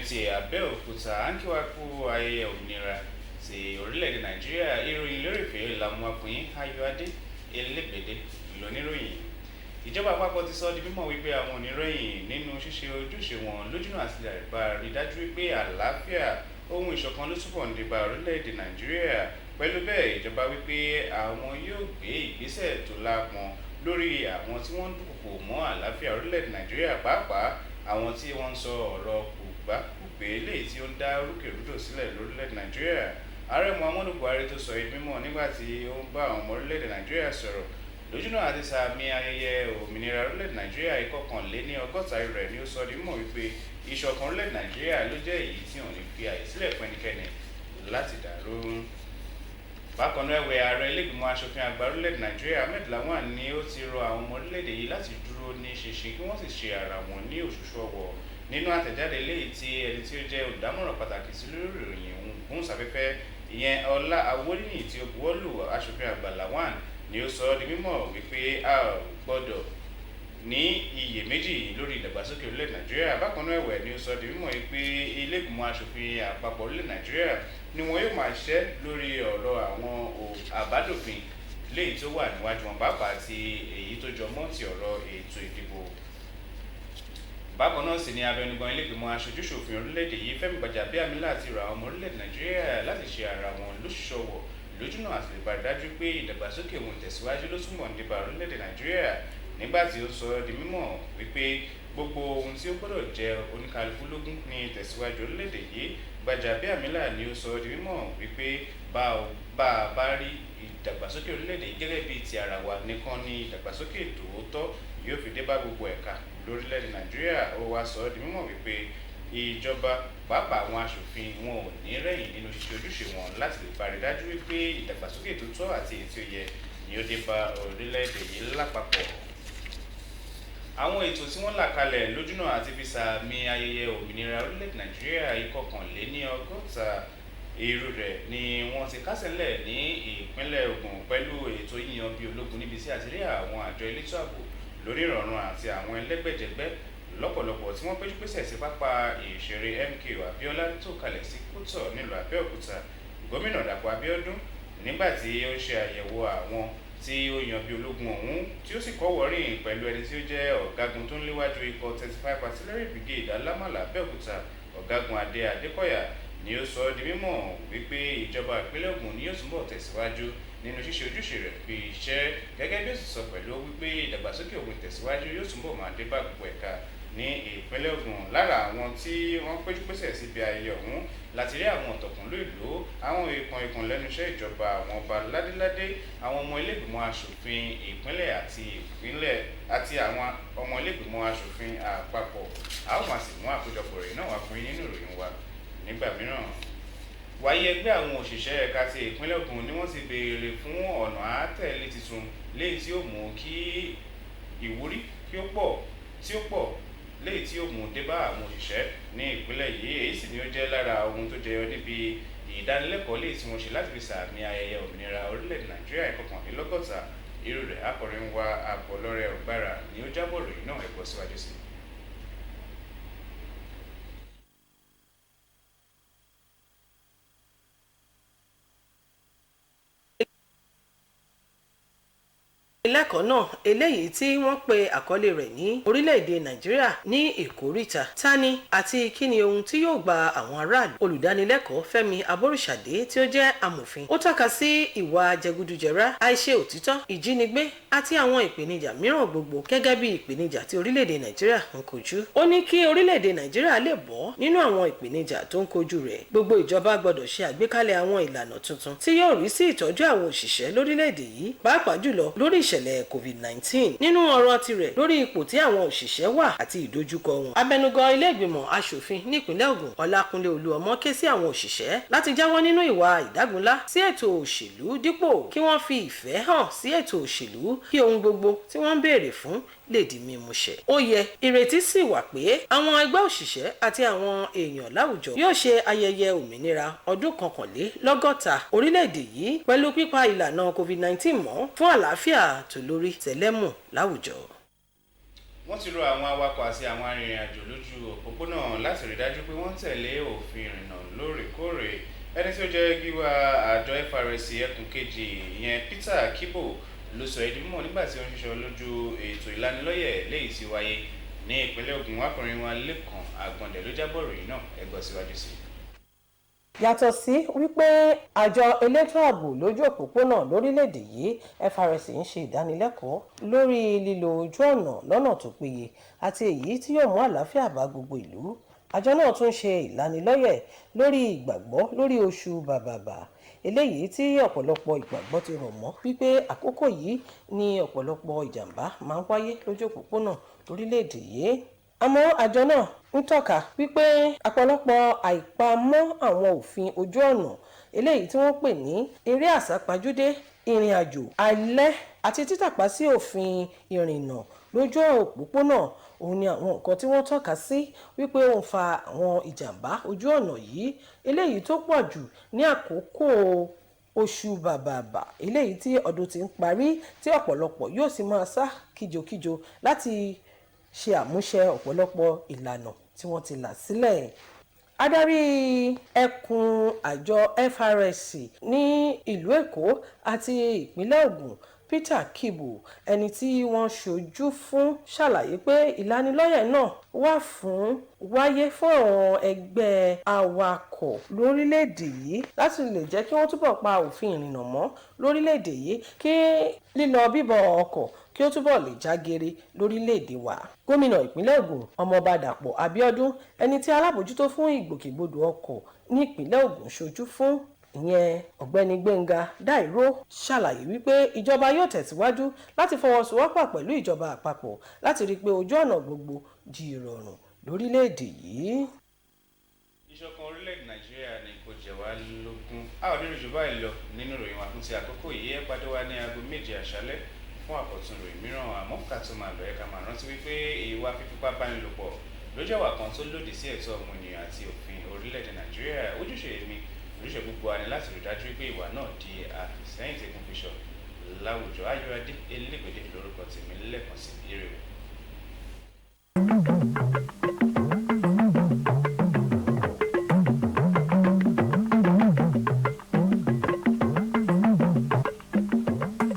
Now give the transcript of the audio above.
ti Abẹ́òkúta à ń kí wa kú ayẹyẹ òmìnira ti orílẹ̀-èdè Nàìjíríà. Ìròyìn lérèfé la mú wá fún yín. Ayọ̀adé Elégbèdé lóníròyìn. Ìjọba àpapọ̀ ti sọ di mímọ̀ wípé àwọn oníròyìn nínú ṣíṣe ojúṣe wọn lójúnà àti rí dájú wípé àlàáfíà ohun ìṣọ̀kan ló túbọ̀ ń dé bá orílẹ̀-èdè Nàìjíríà. Pẹ̀lú bẹ́ẹ̀, ìjọba wípé àwọn yóò gbé ìgbésẹ̀ tó lápọn lórí àwọn tí wọ́n ń dúnkòokò mọ́ àlàáfíà orílẹ̀-èdè Nàìjíríà, pàápàá àwọn tí wọ́n ń sọ ọ̀rọ̀ kòbákùgbé eléyìí tí ó ń dá rúkèrúdò sílẹ̀ lórílẹ̀-èdè Nàìjíríà. Ààrẹ Muhammadu Buhari tó sọ èyí mímọ̀ nígbà tí ó ń bá àwọn ọmọ orílẹ̀-èdè Nàìjíríà sọ̀rọ̀ lójúnà àti sàmì ayẹyẹ òmìnira orílẹ̀-èdè Nàìjíríà ìkọkànléníọgọ́ta rẹ̀ ni ó sọ di mímọ̀ wípé ìṣọ̀kan orílẹ̀-èdè Nàìjíríà ló jẹ́ èyí tí ò ní fi àyè sílẹ̀ fún ẹnikẹ́ni láti dàrú. Bákan náà ẹ̀wẹ̀, ààrẹ ilé-ìgbìmọ̀ aṣòfin àgbà orílẹ̀-èdè Nàìjíríà Ahmed Lawan ni ó ti rọ àwọn ọmọ orílẹ̀-èdè yìí láti dúró ní ṣinṣin kí wọ́n sì ṣe ara wọn ní òṣùṣù ọwọ̀. Nínú àtẹ̀jáde eléyìí tí ẹni tí ó jẹ́ olùdámọ̀ràn pàtàkì sí lórí ìròyìn ìgbóhùnsáfẹ́fẹ́ ìyẹn Ọlá Awólíyìn tí ó buwọ́lù aṣòfin àgbà Lawan ni ó sọ di mímọ̀ wípé a ò gbọ́dọ̀ ní iyèméjì lórí ìdàgbàsókè orílẹ̀ Nàìjíríà. Bákan náà ẹ̀wẹ̀ ni ó sọ di mímọ̀ wípé ilé ìgbìmọ̀ aṣòfin àpapọ̀ orílẹ̀ Nàìjíríà ni wọn yóò máa ṣiṣẹ́ lórí ọ̀rọ̀ àwọn àbádòfin léyìí tó wà níwájú wọn, pàápàá ti èyí tó jọ mọ́ ti ọ̀rọ̀ ètò ìdìbò. Bákan náà sì ni abẹnugan ilé ìgbìmọ̀ aṣojú-ṣòfin orílẹ̀-èdè yìí Fẹ́mi Gbàjàbíàmílà ti rọ àwọn ọmọ orílẹ̀ Nàìjíríà láti ṣe ara wọn lóṣùṣọwọ̀ lójúnà àti lè bá dájú pé ìdàgbàsókè ohun ìtẹ̀síwájú ló túnbọ̀ ń dé bá orílẹ̀-èdè Nàìjíríà. Nígbà tí ó sọ di mímọ̀ wípé gbogbo ohun tí ó gbọ́dọ̀ jẹ́ oníkálukú lógún ní ìtẹ̀síwájú orílẹ̀-èdè yìí, Gbàjàbíàmílà ni ó sọ di mímọ̀ wípé bá a bá rí ìdàgbàsókè orílẹ̀-èdè yìí gẹ́gẹ́ bíi ti ara wa nìkan ni ìdàgbàsókè tòótọ́ yóò fi dé bá gbogbo ẹ̀ka lórílẹ̀-èdè Nàìjíríà. Ó wá sọ di mímọ̀ wípé ìjọba pàápàá àwọn aṣòfin wọn ò ní rẹ̀yìn nínú ṣíṣe ojúṣe wọn láti lè bá rí dájú wípé ìdàgbàsókè tó tọ́ àti èyí tí ó yẹ ni ó dé bá orílẹ̀-èdè yìí lápapọ̀. Àwọn ètò tí wọ́n là kalẹ̀ lójúnà àti fi sàmì ayẹyẹ òmìnira orílẹ̀-èdè Nàìjíríà ìkọkànléníọgọ́ta irú rẹ̀ ni wọ́n ti kásẹ̀ ńlẹ̀ ní ìpínlẹ̀ Ògùn pẹ̀lú ètò yíyan bí ológun níbi tí a ti rí àwọn àjọ elétò ààbò lórí ìrọ̀rùn àti àwọn ẹlẹ́gbẹ́jẹgbẹ́ lọ́pọ̀lọpọ̀ tí wọ́n péjú pésẹ̀ sí pápá ìṣeré MKO Abíọ́lá tó kalẹ̀ sí Kútọ̀ nílùú Abẹ́òkúta. Gómìnà Dàpọ̀ Abíọ́dún nígbà tí ó ṣe àyẹ̀wò àwọn tí ó yan bí ológun ọ̀hún tí ó sì kọ́wọ̀ọ́rìn pẹ̀lú ẹni tí ó jẹ́ ọ̀gágun tó ń léwájú ikọ̀ 35 Artillery Brigade Alámàlà Abẹ́òkúta, ọ̀gágun Adé Adékọ̀yà ni ó sọ di mímọ̀ wípé ìjọba ìpínlẹ̀ Ògùn ni yóò túnbọ̀ tẹ̀síwájú nínú ṣíṣe ojúṣe rẹ̀ bí iṣẹ́, gẹ́gẹ́ bí ó sì sọ pẹ̀lú wípé ìdàgbàsókè ohun ìtẹ̀síwájú yóò túnbọ̀ máa dé bá gbogbo ẹ̀ka ní ìpínlẹ̀ Ògùn. Lára àwọn tí wọ́n péjú pésẹ̀ síbi ayẹyẹ ọ̀hún láti rí àwọn ọ̀tọ̀kùnlú ìlú, àwọn ikàn lẹ́nu iṣẹ́ ìjọba, àwọn ọba ládéládé, àwọn ọmọ ilé-ìgbìmọ̀ aṣòfin ìpínlẹ̀ àti àwọn ọmọ ilé-ìgbìmọ̀ aṣòfin àpapọ̀. A ó máa sì mú àkójọpọ̀ rẹ̀ náà wá fún yín nínú ìròyìn wa nígbà mìíràn. Wàyí ẹgbẹ́ àwọn òṣìṣẹ́ ẹ̀ka ti ìpínlẹ̀ Ògùn ni wọ́n ti béèrè fún ọ̀nà àtẹ̀lé tuntun léyìí tí ó mú kí ìwúrí tí ó pọ̀ léyìí tí ó mú dé bá àwọn òṣìṣẹ́ ní ìpínlẹ̀ yìí. Èyí sì ni ó jẹ́ lára ohun tó jẹyọ níbi ìdánilẹ́kọ̀ọ́ léyìí tí wọ́n ṣe láti fi sàmì ayẹyẹ òmìnira orílẹ̀-èdè Nàìjíríà ìkọkànlélọ́gọ́ta irú rẹ̀. Akọ̀ròyìn wa Àbọ̀lọ́rẹ́ Ọ̀gbára ni ó jábọ̀ ròyìn náà ẹ̀gbọ́ síwájú sí. Lẹ́kọ̀ọ́ náà eléyìí tí wọ́n pe àkọlé rẹ̀ ní orílẹ̀-èdè Nàìjíríà ní ìkóríta tani àti kí ni ohun tí yóò gba àwọn aráàlú. Olùdánilẹ́kọ̀ọ́ Fẹ́mi Aboríṣàdé tí ó jẹ́ amòfin ó tọ́ka sí ìwà jẹgúdújẹrá, àìṣe òtítọ́, ìjínigbé àti àwọn ìpèníjà mìíràn gbogbo gẹ́gẹ́ bí ìpèníjà tí orílẹ̀-èdè Nàìjíríà ń kojú. Ó ní kí orílẹ̀-èdè Nàìjíríà lè bọ́ nínú àwọn ìpèníjà tó ń kojú rẹ̀, gbogbo ìjọba gbọdọ̀ ṣe àgbékalẹ̀ àwọn ìlànà tuntun tí yóò rí sí ìtọ́jú àwọn òṣìṣẹ́ lórílẹ̀-èdè yìí, pàápàá jùlọ lórí ìṣẹ̀lẹ̀ COVID-19. Nínú ọ̀rọ̀ tirẹ̀ lórí ipò tí àwọn òṣìṣẹ́ wà àti ìdojúkọ wọn, abẹnugan ilé ìgbìmọ̀ aṣòfin nípínlẹ̀ Ògùn Ọlákúnlé Olúọmọ ké sí àwọn òṣìṣẹ́ láti jáwọ́ nínú ìwà ìdágunlá sí ètò òṣèlú dípò kí wọ́n fi ìfẹ́ hàn sí ètò òṣèlú kí ohun gbogbo tí wọ́n ń béèrè fún lè di mímúṣẹ. Ó yẹ ìrètí sì wà pé àwọn ẹgbẹ́ òṣìṣẹ́ àti àwọn èèyàn láwùjọ yóò ṣe ayẹyẹ òmìnira ọdún 61 orílẹ̀-èdè yìí pẹ̀lú pípa ìlànà COVID-19 mọ́ fún àlàáfíà tó lórí tẹ̀lẹ́mù láwùjọ. wọ́n ti rọ àwọn awakọ̀ àti àwọn arìnrìn-àjò lójú òpópónà láti rí dájú pé wọ́n tẹ̀lé òfin ìrìnnà lóòrèkóòrè. Ẹni tí ó jẹ́ gíwá àjọ FRSC ẹkùn kejì ìyẹn Peter Kibo ló sọ èdè mímọ̀ nígbà tí ó ń ṣiṣọ́ lójú ètò ìlanilọ́yẹ̀ léyìí tí wáyé ní ìpínlẹ̀ Ògùn. Akọrin wa Lẹ́kan Àgbọ̀ndẹ̀ ló jábọ̀ ìròyìn náà, ẹ gbọ́ síwájú sí i. Yàtọ̀ sí wípé àjọ elétò ààbò lójú òpópónà lórílẹ̀‐èdè yìí FRSC ń ṣe ìdánilẹ́kọ̀ọ́ lórí lílo ojú ọ̀nà lọ́nà tó péye àti èyí tí yóò mú àlàáfíà bá gbogbo ìlú. Àjọ náà tún ṣe ìlanilọ́yẹ̀ lórí ìgbàgbọ́ lórí oṣù bàbàbà eléyìí tí ọ̀pọ̀lọpọ̀ ìgbàgbọ́ ti rọ̀ mọ́ wípé àkókò yìí ni ọ̀pọ̀lọpọ̀ ìjàmbá máa ń wáyé lójú òpópónà lórílẹ̀‐èdè yìí. Àmọ́ àjọ náà ń tọ́ka wípé ọ̀pọ̀lọpọ̀ àìpamọ́ àwọn òfin ojú ọ̀nà eléyìí tí wọ́n pè ní eré àsápajúdé, ìrìn àjò alẹ́ àti títàpá sí òfin ìrìnnà lójú òpópónà òun ni àwọn nǹkan tí wọ́n tọ́ka sí wípé ó ń fa àwọn ìjàmbá ojú ọ̀nà yìí eléyìí tó pọ̀ jù ní àkókò oṣù bàbàbà eléyìí tí ọdún ti ń parí tí ọ̀pọ̀lọpọ̀ yóò sì máa sá kíjokíjo láti ṣe àmúṣe ọ̀pọ̀lọpọ̀ ìlànà tí wọ́n ti là sílẹ̀. Adarí ẹkùn àjọ FRSC ní ìlú Èkó àti ìpínlẹ̀ Ògùn Peter Kibo ẹni tí wọ́n ṣojú fún ṣàlàyé pé ìlanilọ́yẹ̀ náà wáyé fún àwọn ẹgbẹ́ awakọ̀ lórílẹ̀‐èdè yìí láti lè jẹ́ kí wọ́n túbọ̀ pa òfin ìrìnnà mọ́ lórílẹ̀‐èdè yìí kí lílọ bíbọ̀ ọkọ̀ kí ó túbọ̀ lè jágere lórílẹ̀‐èdè wa. Gómìnà ìpínlẹ̀ Ògùn Ọmọọba Dàpọ̀ Abíọ́dún ẹni tí alábòjútó fún ìgbòkègbodò ọkọ̀ ní ìpínlẹ̀ Ògùn ṣojú fún ìyẹn ọ̀gbẹ́ni Gbẹ́ngà Dáìró ṣàlàyé wípé ìjọba yóò tẹ̀síwájú láti fọwọ́sowọ́pọ̀ pẹ̀lú ìjọba àpapọ̀ láti rí i pé ojú ọ̀nà gbogbo di ìrọ̀rùn lórílẹ̀‐èdè yìí. Ìṣọ̀kan orílẹ̀-èdè Nàìjíríà ni kò jẹ́ wá lógún. A ò nílò jù báyìí lọ nínú ìròyìn wa fún ti àkókò yìí. Ẹ pàdé wa ní aago 7 àṣálẹ́ fún àkọ́tún ìròyìn mìíràn. Àmọ́ ká tó máa lọ ẹ ká máa rántí wípé ìwà fífipábánilòpọ̀ ló jẹ́ ìwà kan tó lòdì sí ẹ̀tọ́ ọmọnìyàn àti òfin orílẹ̀-èdè Nàìjíríà. Ojúṣe gbogbo wa ni láti rí dájú pé ìwà náà di àfìsẹ́yìn tí kún fi ṣọ láwùjọ. Ayọ̀adé Elégbèdé lórúkọ tèmi lẹ́ẹ̀kan sí eré o.